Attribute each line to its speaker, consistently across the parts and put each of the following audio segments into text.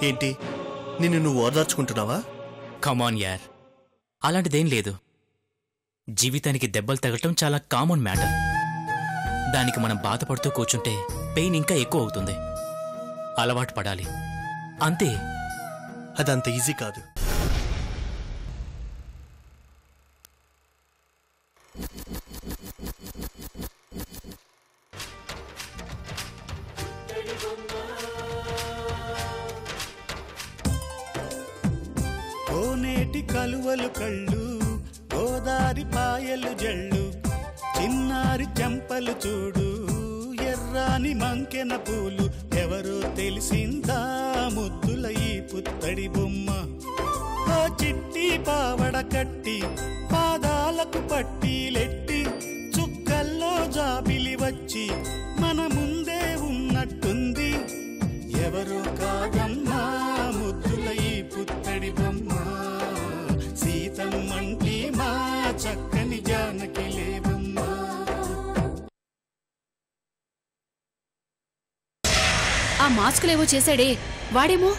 Speaker 1: ఏంటి నిన్ను నువ్వు ఓదార్చుకుంటున్నావా?
Speaker 2: కమాన్ యార్, అలాంటిదేం లేదు. జీవితానికి దెబ్బలు తగలటం చాలా కామన్ మ్యాటర్. దానికి మనం బాధపడుతూ కూర్చుంటే పెయిన్ ఇంకా ఎక్కువ అవుతుంది. అలవాటు పడాలి అంతే.
Speaker 1: అదంత ఈజీ కాదు.
Speaker 3: కోనేటి కలువలు కళ్ళు, గోదారి పాయలు జళ్ళు, చిన్నారి చెంపలు చూడు, ఎర్రాని మంకెన పూలు, ఎవరో తెలిసిందా ముద్దుల ఈ పుత్తడి బొమ్మ. ఓ చిట్టి పావడ కట్టి, పాదాలకు పట్టీలెట్టి, చుక్కల్లో జాబిలి వచ్చి మన ముందే ఉన్నట్టుంది. ఎవరో కాదమ్మా ముద్దుల ఈ పుత్తడి బొమ్మ, సీతమ్మంటి మా చక్కని జానకి లేవమ్మా.
Speaker 4: ఆ మాస్కులేవో చేశాడే వాడేమో.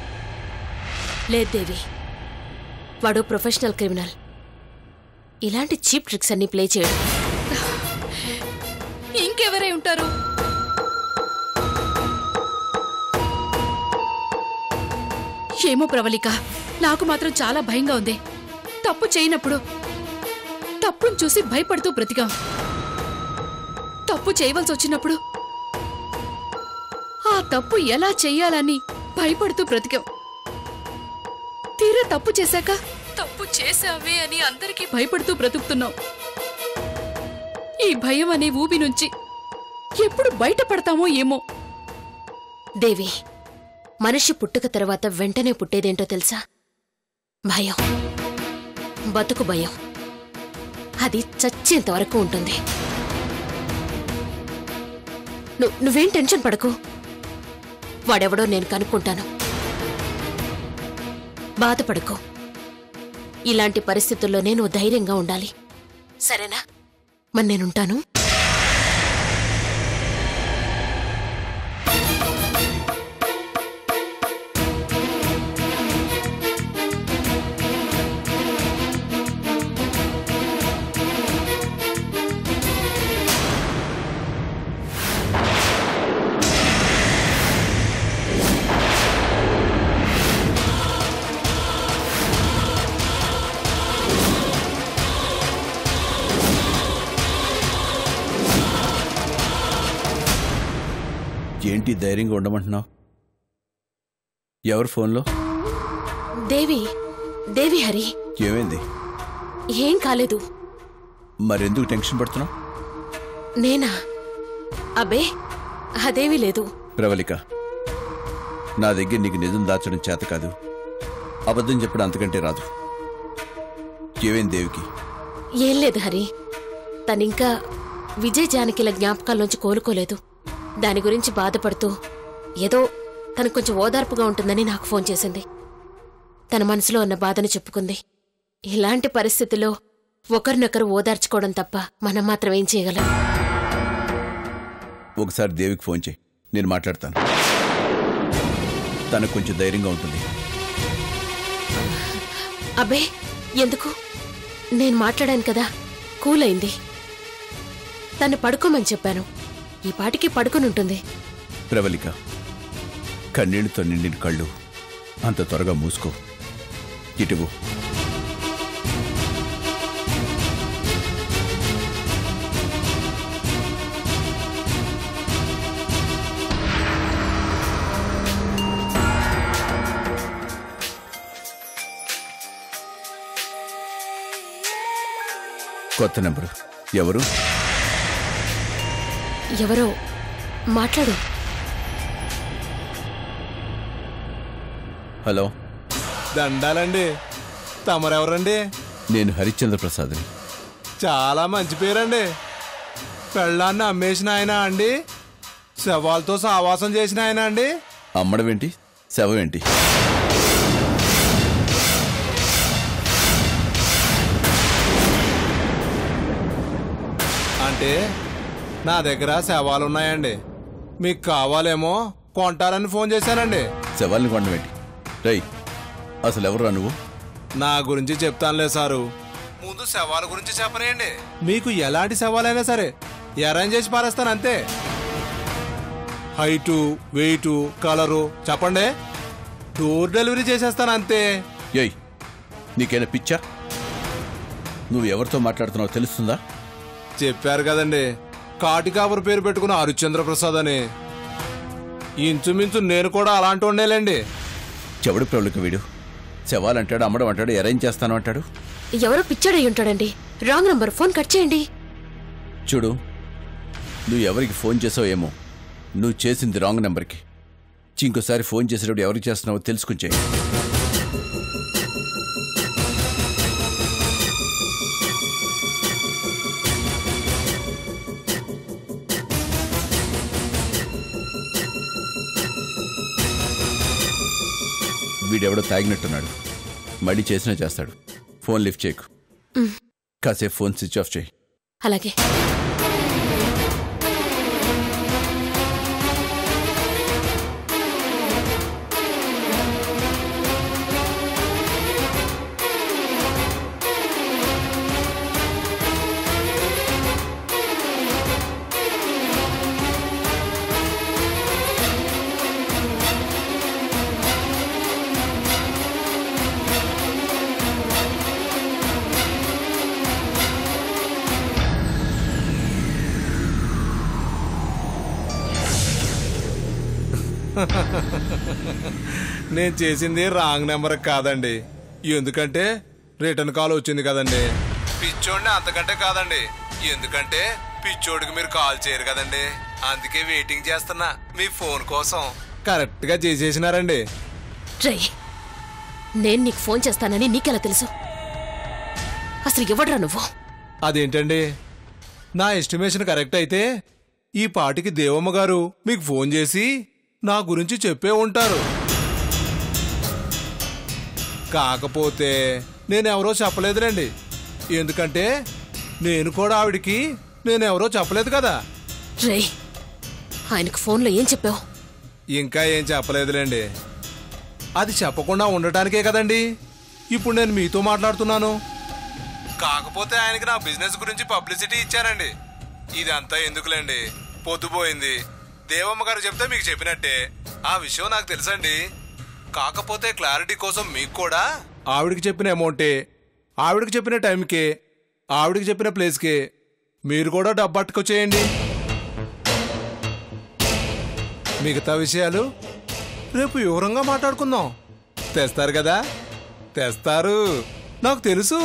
Speaker 5: లేదు దేవి, వాడు ప్రొఫెషనల్ క్రిమినల్. ఇలాంటి చీప్ ట్రిక్స్ అన్ని ప్లే చేయడు.
Speaker 4: ఇంకెవరై ఉంటారు? ఏమో ప్రవళిక, నాకు మాత్రం చాలా భయంగా ఉంది. తప్పు చేయనప్పుడు తప్పును చూసి భయపడుతూ బ్రతికాం. తప్పు చేయవలసి వచ్చినప్పుడు ఆ తప్పు ఎలా చెయ్యాలని భయపడుతూ బ్రతికాం. తీరా తప్పు చేశాక తప్పు చేశావే అని అందరికీ భయపడుతూ బ్రతుకుతున్నాం. ఈ భయం అనే ఊబి నుంచి ఎప్పుడు బయటపడతామో ఏమో.
Speaker 5: దేవి, మనిషి పుట్టుక తర్వాత వెంటనే పుట్టేదేంటో తెలుసా? భయం. బతుకు భయం. అది చచ్చేంత వరకు ఉంటుంది. నువ్వేం టెన్షన్ పడకు. వాడెవడో నేను కనుక్కుంటాను. బాధపడకు. ఇలాంటి పరిస్థితుల్లోనే నువ్వు ధైర్యంగా ఉండాలి, సరేనా? మరి నేనుంటాను.
Speaker 6: ఏంటి ధైర్యంగా ఉండమంటున్నావు? ఎవరు ఫోన్లో?
Speaker 5: దేవి. దేవి హరి.
Speaker 6: ఏమైంది?
Speaker 5: ఏం కాలేదు.
Speaker 6: మరెందుకు టెన్షన్ పడుతున్నావు?
Speaker 5: నేనా? అబ్బే అదేమీ లేదు.
Speaker 6: ప్రవళిక, నా దగ్గర నీకు నిజం దాచడం చేత కాదు, అబద్ధం చెప్పడం అంతకంటే రాదు. ఏమైంది దేవికి?
Speaker 5: ఏం లేదు హరి, తనింకా విజయ్ జానకిల జ్ఞాపకాల్లోంచి కోలుకోలేదు. దాని గురించి బాధపడుతూ ఏదో తనకు కొంచెం ఓదార్పుగా ఉంటుందని నాకు ఫోన్ చేసింది. తన మనసులో ఉన్న బాధను చెప్పుకుంది. ఇలాంటి పరిస్థితుల్లో ఒకరినొకరు ఓదార్చుకోవడం తప్ప మనం మాత్రం ఏం చేయగలం?
Speaker 6: ఒకసారి దేవికి ఫోన్ చేయి, నేను మాట్లాడతాను. తనకు కొంచెం ధైర్యంగా ఉంటుంది.
Speaker 5: అబ్బే ఎందుకు? నేను మాట్లాడాను కదా, కూల్ అయింది. తను పడుకోమని చెప్పాను. ఈ పాటికి పడుకునుంటుంది.
Speaker 6: ప్రవళిక, కన్నీళ్లతో నిండిన కళ్ళు అంత త్వరగా మూసుకో. ఇటువు. కొత్త నెంబరు. ఎవరు?
Speaker 5: ఎవరో మాట్లాడు.
Speaker 6: హలో.
Speaker 7: దండాలండి. తమరెవరండి?
Speaker 6: నేను హరిశ్చంద్ర ప్రసాద్ని.
Speaker 7: చాలా మంచి పేరండి. పెళ్ళాన్ని అమ్మేసిన ఆయన అండి? శవాలతో సావాసం చేసిన ఆయన అండి?
Speaker 6: అమ్మడమేంటి, శవమేంటి?
Speaker 7: అంటే నా దగ్గర శవాలున్నాయండి. మీకు కావాలేమో కొంటారని ఫోన్ చేశానండి.
Speaker 6: శవాల్ని కొనమేంటి? రై అసలు ఎవరురా నువ్వు?
Speaker 7: నా గురించి చెప్తానులే సారు, ముందు శవాల గురించి చెప్పనేయండి. మీకు ఎలాంటి శవాలైనా సరే అరేంజ్ చేసి పారేస్తాను అంతే. హైటు, వెయిటు, కలరు చెప్పండి, డోర్ డెలివరీ చేసేస్తాను అంతే.
Speaker 6: ఏయ్ నీకైనా పిచ్చా? నువ్వు ఎవరితో మాట్లాడుతున్నావు తెలుస్తుందా?
Speaker 7: చెప్పారు కదండి, కాటికాపురు పేరు పెట్టుకున్న హరిశ్చంద్ర ప్రసాద్ అని. ఇంచుమించు నేను కూడా అలాంటి ఉండేలేండి.
Speaker 6: చెవుడు ప్రవళిక వీడు. శవాలంటాడు, అమ్మడం అంటాడు, అరేంజ్ చేస్తాను అంటాడు.
Speaker 5: ఎవరో పిచ్చాడై ఉంటాడండి. రాంగ్ నంబర్, ఫోన్ కట్ చేయండి.
Speaker 6: చూడు, నువ్వు ఎవరికి ఫోన్ చేసావు ఏమో, నువ్వు చేసింది రాంగ్ నెంబర్కి. ఇంకోసారి ఫోన్ చేసేటప్పుడు ఎవరికి చేస్తున్నావో తెలుసుకుని చేయి. వీడెవడో తాగినట్టున్నాడు, మళ్ళీ చేసినా చేస్తాడు. ఫోన్ లిఫ్ట్ చేయకు, కాసేపు ఫోన్ స్విచ్ ఆఫ్ చేయి.
Speaker 5: అలాగే.
Speaker 7: నేను చేసింది రాంగ్ నెంబర్ కాదండి, ఎందుకంటే రిటర్న్ కాల్ వచ్చింది కదండి. పిచ్చోడిని అంతకంటే కాదండి, ఎందుకంటే పిచ్చోడికి మీరు కాల్ చేయరు కదండి, అందుకే వెయిటింగ్ చేస్తున్నా మీ ఫోన్ కోసం. కరెక్ట్ గా చేసేసినారండి.
Speaker 5: రే, నేను నీకు ఫోన్ చేస్తానని నీకెలా తెలుసు? అసలు ఎవడ్రా నువ్వు?
Speaker 7: అదేంటండి, నా ఎస్టిమేషన్ కరెక్ట్ అయితే ఈ పాటికి దేవమ్మ గారు మీకు ఫోన్ చేసి నా గురించి చెప్పే ఉంటారు. కాకపోతే నేనెవరో చెప్పలేదులేండి, ఎందుకంటే నేను కూడా ఆవిడికి నేనెవరో చెప్పలేదు కదా.
Speaker 5: రే, ఆయనకు ఫోన్లో ఏం చెప్పావు?
Speaker 7: ఇంకా ఏం చెప్పలేదులేండి, అది చెప్పకుండా ఉండటానికే కదండి ఇప్పుడు నేను మీతో మాట్లాడుతున్నాను. కాకపోతే ఆయనకి నా బిజినెస్ గురించి పబ్లిసిటీ ఇచ్చానండి. ఇదంతా ఎందుకులేండి, పొద్దుపోయింది. దేవమ్మ గారు చెప్తే మీకు చెప్పినట్టే, ఆ విషయం నాకు తెలుసండి. కాకపోతే క్లారిటీ కోసం మీకు కూడా ఆవిడికి చెప్పిన అమౌంటే, ఆవిడికి చెప్పిన టైంకే, ఆవిడికి చెప్పిన ప్లేస్కే మీరు కూడా డబ్బు పట్టుకొచ్చేయండి. మిగతా విషయాలు రేపు వివరంగా మాట్లాడుకుందాం. తెస్తారు కదా? తెస్తారు, నాకు తెలుసు.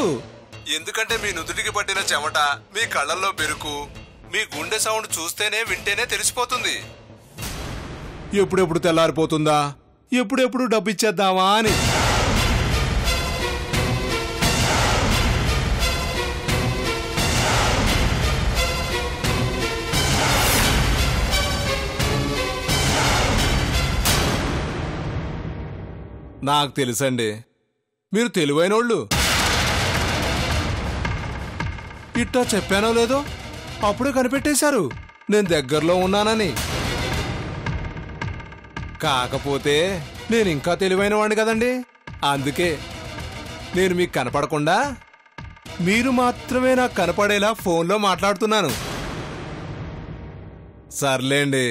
Speaker 7: ఎందుకంటే మీ నుదుటికి పట్టిన చెమట, మీ కళ్ళల్లో బెరుకు, మీ గుండె సౌండ్ చూస్తేనే వింటేనే తెలిసిపోతుంది. ఎప్పుడెప్పుడు తెల్లారిపోతుందా, ఎప్పుడెప్పుడు డబ్బు ఇచ్చేద్దామా అని. నాకు తెలుసండి, మీరు తెలివైనోళ్ళు. ఇట్టా చెప్పానో లేదో అప్పుడే కనిపెట్టేశారు నేను దగ్గరలో ఉన్నానని. కాకపోతే నేను ఇంకా తెలివైన వాడిని కదండి, అందుకే నేను మీకు కనపడకుండా మీరు మాత్రమే నాకు కనపడేలా ఫోన్లో మాట్లాడుతున్నాను. సర్లేండి,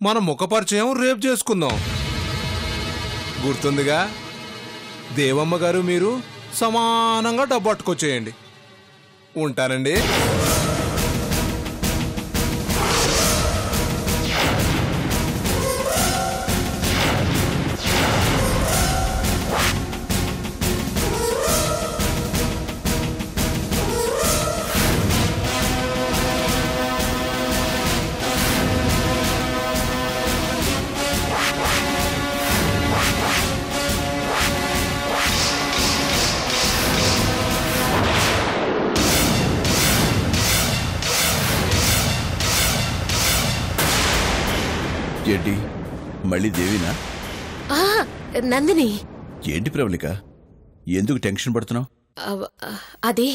Speaker 7: మన ముఖ పరిచయం రేపు చేసుకుందాం. గుర్తుందిగా, దేవమ్మ గారు మీరు సమానంగా డబ్బు పట్టుకొచ్చేయండి. ఉంటానండి.
Speaker 6: ఏంటి మళ్ళీ దేవినా?
Speaker 5: నందిని.
Speaker 6: ఏంటి ప్రవళిక, ఎందుకు టెన్షన్ పడుతున్నావు?
Speaker 5: అది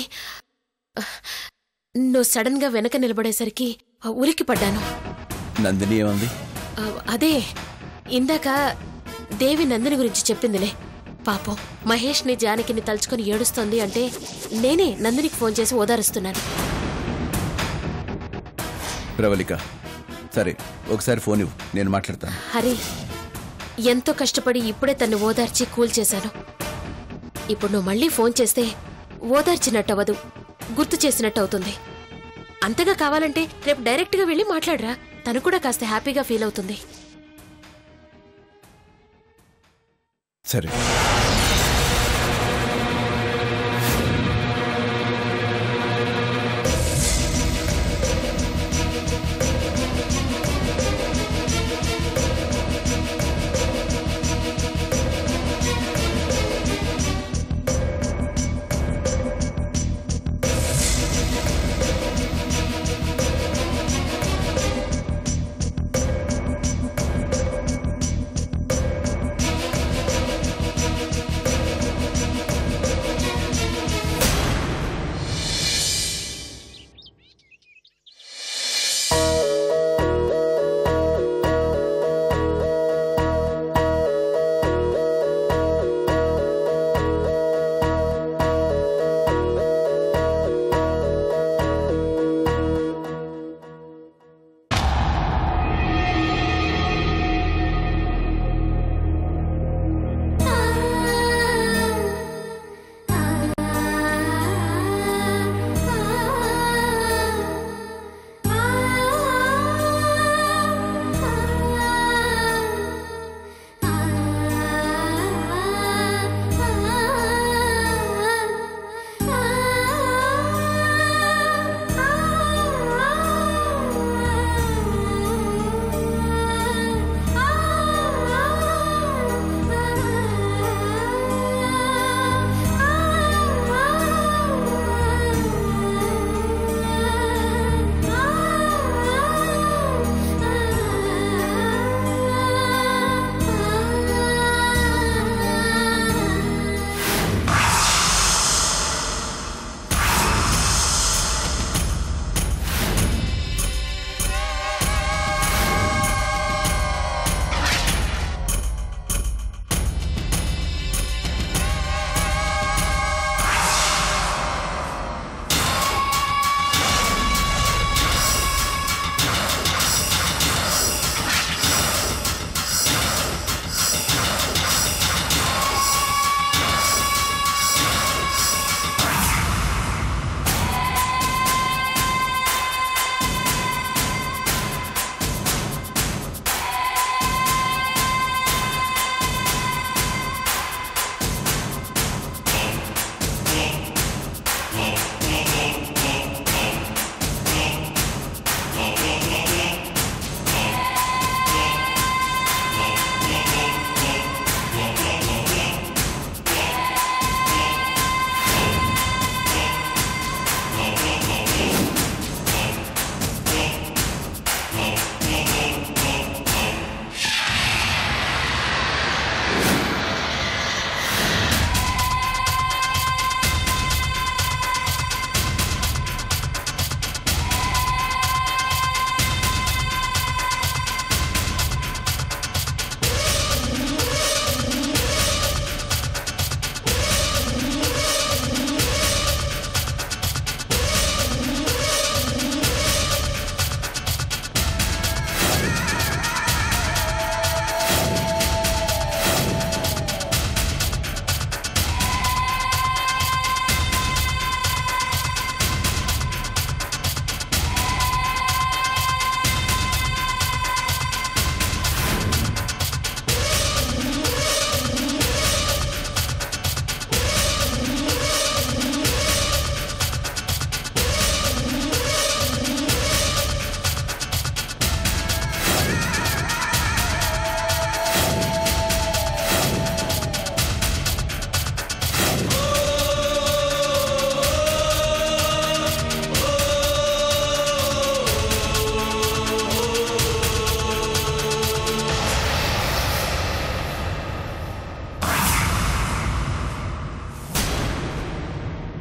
Speaker 5: నువ్వు సడన్ గా వెనక నిలబడేసరికి ఉలిక్కి పడ్డాను.
Speaker 6: నందిని ఏమంది?
Speaker 5: అదే ఇందాక దేవి నందిని గురించి చెప్పిందిలే. పాపం మహేష్ని జానకిని తలుచుకొని ఏడుస్తోంది అంటే నేనే నందినికి ఫోన్ చేసి ఓదారుస్తున్నాను.
Speaker 6: ప్రవళిక, సరే ఒకసారి ఫోన్ ఇవ్వు, నేను మాట్లాడతాను.
Speaker 5: హరి, ఎంతో కష్టపడి ఇప్పుడే తన్ని ఓదార్చి కూల్ చేశాను. ఇప్పుడు నువ్వు మళ్ళీ ఫోన్ చేస్తే ఓదార్చినట్టు అవ్వదు, గుర్తు చేసినట్టు అవుతుంది. అంతగా కావాలంటే రేపు డైరెక్ట్గా వెళ్ళి మాట్లాడరా, తను కూడా కాస్త హ్యాపీగా ఫీల్ అవుతుంది.
Speaker 6: సరే.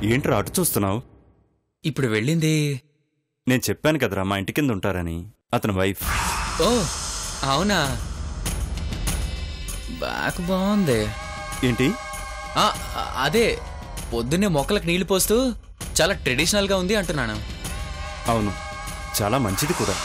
Speaker 8: ఏంట్రా అటు చూస్తున్నావు?
Speaker 2: ఇప్పుడు వెళ్ళింది
Speaker 8: నేను చెప్పాను కదరా మా ఇంటి కింద ఉంటారని, అతని వైఫ్.
Speaker 2: ఓ అవునా?
Speaker 9: బ్యాక్ బాగుంది.
Speaker 8: ఏంటి?
Speaker 9: అదే పొద్దున్నే మొక్కలకు నీళ్లు పోస్తూ చాలా ట్రెడిషనల్గా ఉంది అంటున్నాను.
Speaker 8: అవును, చాలా మంచిది కూడా.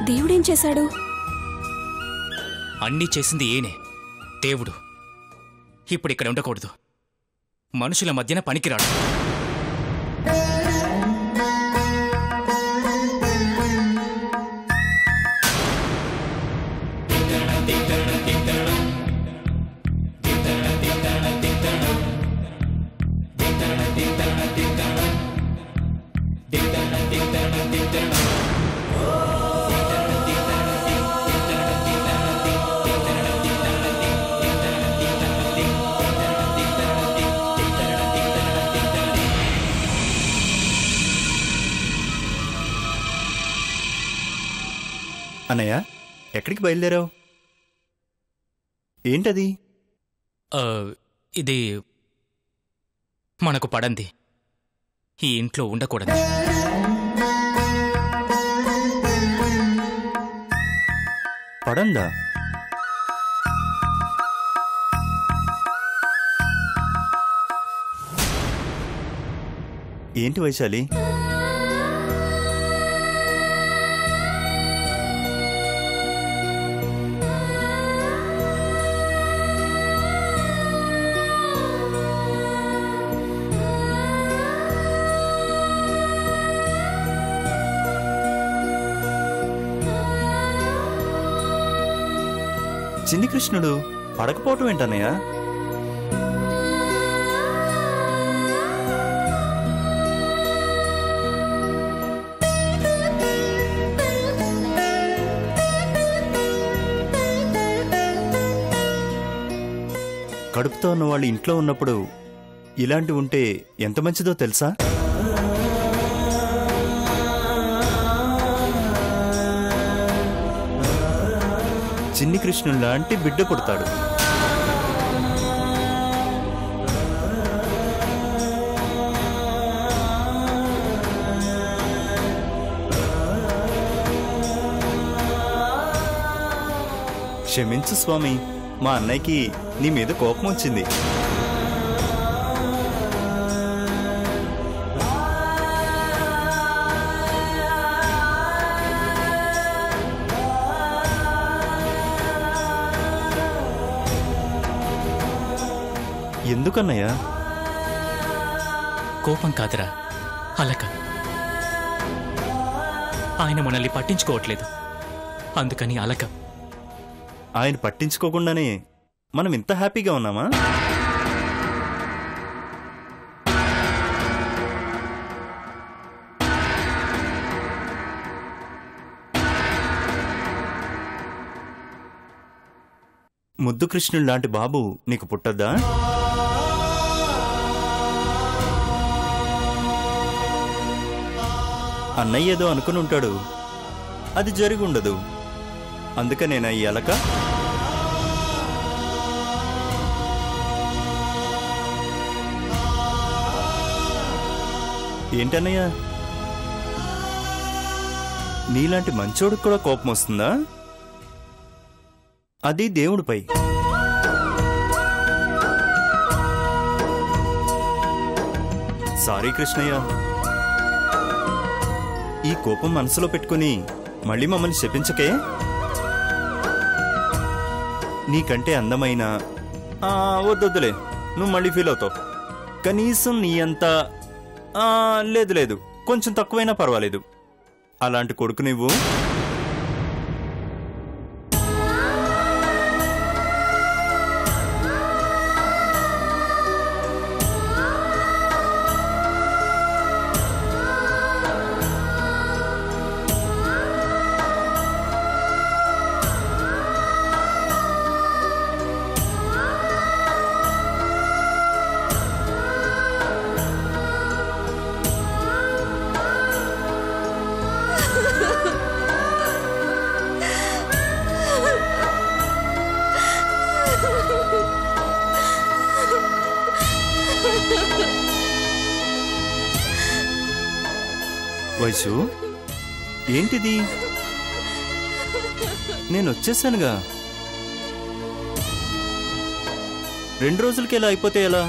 Speaker 10: దేవుడేం చేశాడు?
Speaker 2: అన్నీ చేసింది ఏనే, దేవుడు. ఇప్పుడు ఇక్కడ ఉండకూడదు, మనుషుల మధ్యన పనికిరాడు.
Speaker 8: అన్నయ్య, ఎక్కడికి బయలుదేరావు? ఏంటది?
Speaker 2: ఇది మనకు పడంది, ఈ ఇంట్లో ఉండకూడదు.
Speaker 8: పడందా? ఏంటి వైశాలి? చిన్ని కృష్ణుడు పడకపోవటం ఏంటన్నయ్య? కడుపుతో ఉన్న వాళ్ళు ఇంట్లో ఉన్నప్పుడు ఇలాంటి ఉంటే ఎంత మంచిదో తెలుసా? చిన్ని కృష్ణుడు లాంటి బిడ్డ పుడతాడు. క్షమించు స్వామి, మా అన్నయ్యకి నీ మీద కోపం వచ్చింది. ఎందుకన్నయ్యా?
Speaker 2: కోపం కాదురా, అలక. ఆయన మనల్ని పట్టించుకోవట్లేదు, అందుకని అలక.
Speaker 8: ఆయన పట్టించుకోకుండానే మనం ఇంత హ్యాపీగా ఉన్నామా? ముద్దు కృష్ణుడు లాంటి బాబు నీకు పుట్టద్దా? అన్నయ్య ఏదో అనుకుని ఉంటాడు, అది జరిగి ఉండదు. అందుకనేనా ఈ అలక? ఏంటన్నయ్య, నీలాంటి మంచోడికి కూడా కోపం వస్తుందా? అది దేవుడిపై. సారీ కృష్ణయ్య. ఈ కోపం మనసులో పెట్టుకుని మళ్ళీ మమ్మల్ని శపించకే. నీకంటే అందమైన వద్దొద్దులే, నువ్వు మళ్ళీ ఫీల్ అవుతావు. కనీసం నీ అంత లేదు లేదు, కొంచెం తక్కువైనా పర్వాలేదు. అలాంటి కొడుకు నువ్వు. వైసు, ఏంటిది? నేను వచ్చేసానుగా. 2 రోజులకి ఎలా అయిపోతే ఎలా?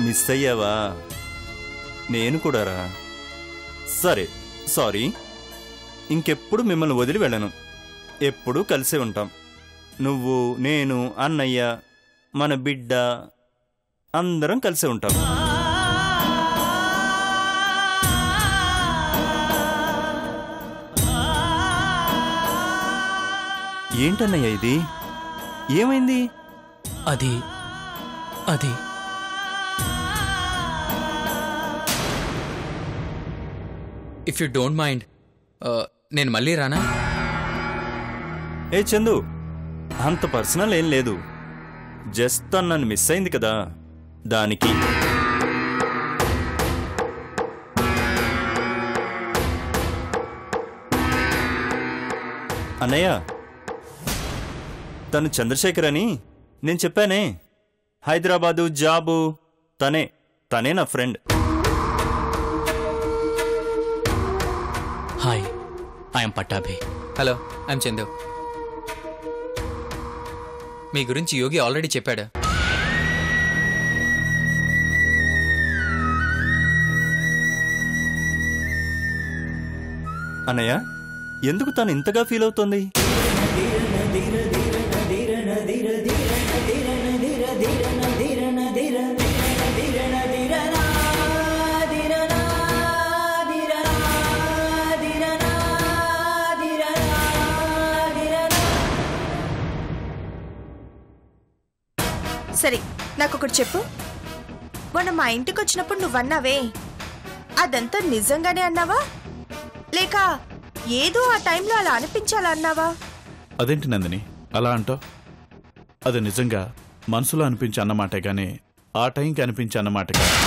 Speaker 8: మిస్ అయ్యావా? నేను కూడా రా. సరే, సారీ. ఇంకెప్పుడు మిమ్మల్ని వదిలి వెళ్ళను. ఎప్పుడూ కలిసే ఉంటాం. నువ్వు, నేను, అన్నయ్య, మన బిడ్డ అందరం కలిసే ఉంటాం. ఏంటన్నయ్య ఇది? ఏమైంది?
Speaker 2: అది
Speaker 9: ఇఫ్ యూ డోంట్ మైండ్ నేను మళ్ళీ రానా?
Speaker 8: ఏ చందు, అంత పర్సనల్ ఏం లేదు. జస్ట్ తను నన్ను మిస్ అయింది కదా, దానికి. అన్నయ్య, తను చంద్రశేఖర్ అని నేను చెప్పానే. హైదరాబాదు జాబు. తనే నా friend.
Speaker 2: Hi, I'm Pattabhi.
Speaker 9: Hello, I'm Chandu. మీ గురించి యోగి ఆల్రెడీ చెప్పాడు.
Speaker 8: అన్నయ్య, ఎందుకు తను ఇంతగా ఫీల్ అవుతోంది?
Speaker 10: సరే, నాకొకటి చెప్పు. మొన్న మా ఇంటికి వచ్చినప్పుడు నువ్వన్నావే, అదంతా నిజంగానే అన్నావా, లేక ఏదో ఆ టైంలో అలా అనిపించాలా అన్నావా?
Speaker 11: అదేంటి నందిని అలా అంటావు? అది నిజంగా మనసులో అనిపించి అన్నమాటే గానీ ఆ టైంకి అనిపించి అన్నమాట కాదు.